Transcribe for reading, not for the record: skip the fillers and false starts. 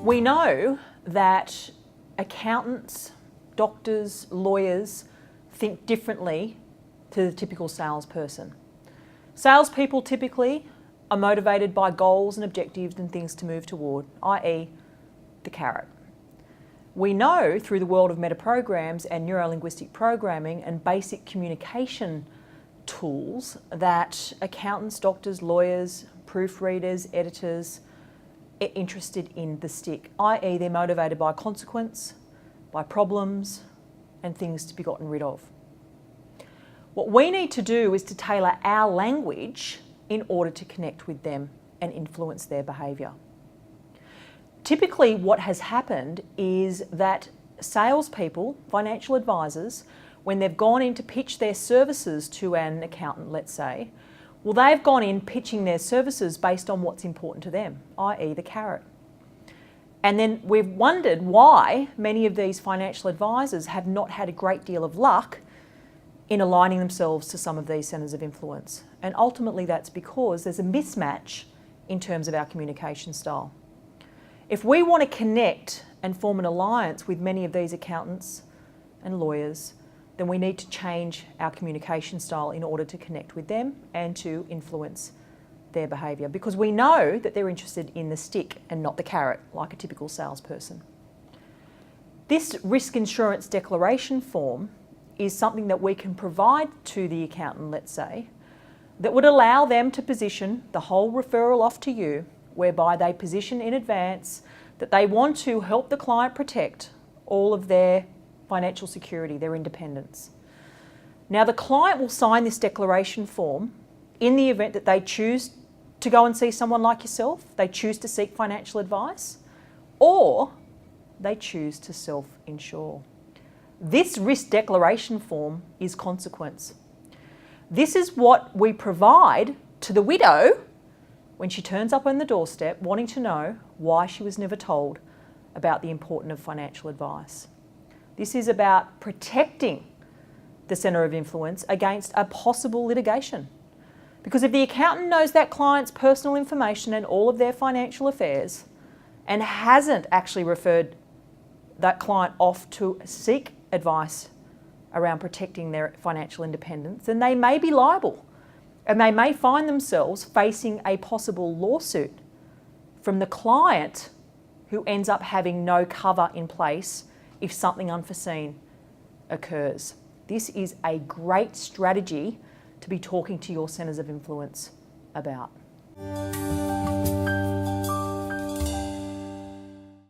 We know that accountants, doctors, lawyers think differently to the typical salesperson. Salespeople typically are motivated by goals and objectives and things to move toward, i.e. the carrot. We know through the world of metaprograms and neuro-linguistic programming and basic communication tools that accountants, doctors, lawyers, proofreaders, editors are interested in the stick, i.e. they're motivated by consequence, by problems and things to be gotten rid of. What we need to do is to tailor our language in order to connect with them and influence their behaviour. Typically what has happened is that salespeople, financial advisors, when they've gone in to pitch their services to an accountant, let's say, well, they've gone in pitching their services based on what's important to them, i.e. the carrot. And then we've wondered why many of these financial advisors have not had a great deal of luck in aligning themselves to some of these centres of influence. And ultimately that's because there's a mismatch in terms of our communication style. If we want to connect and form an alliance with many of these accountants and lawyers, then we need to change our communication style in order to connect with them and to influence their behaviour, because we know that they're interested in the stick and not the carrot, like a typical salesperson. This risk insurance declaration form is something that we can provide to the accountant, let's say, that would allow them to position the whole referral off to you, whereby they position in advance that they want to help the client protect all of their financial security, their independence. Now the client will sign this declaration form in the event that they choose to go and see someone like yourself, they choose to seek financial advice, or they choose to self-insure. This risk declaration form is consequence. This is what we provide to the widow when she turns up on the doorstep wanting to know why she was never told about the importance of financial advice. This is about protecting the centre of influence against a possible litigation. Because if the accountant knows that client's personal information and all of their financial affairs and hasn't actually referred that client off to seek advice around protecting their financial independence, then they may be liable and they may find themselves facing a possible lawsuit from the client who ends up having no cover in place if something unforeseen occurs. This is a great strategy to be talking to your centres of influence about.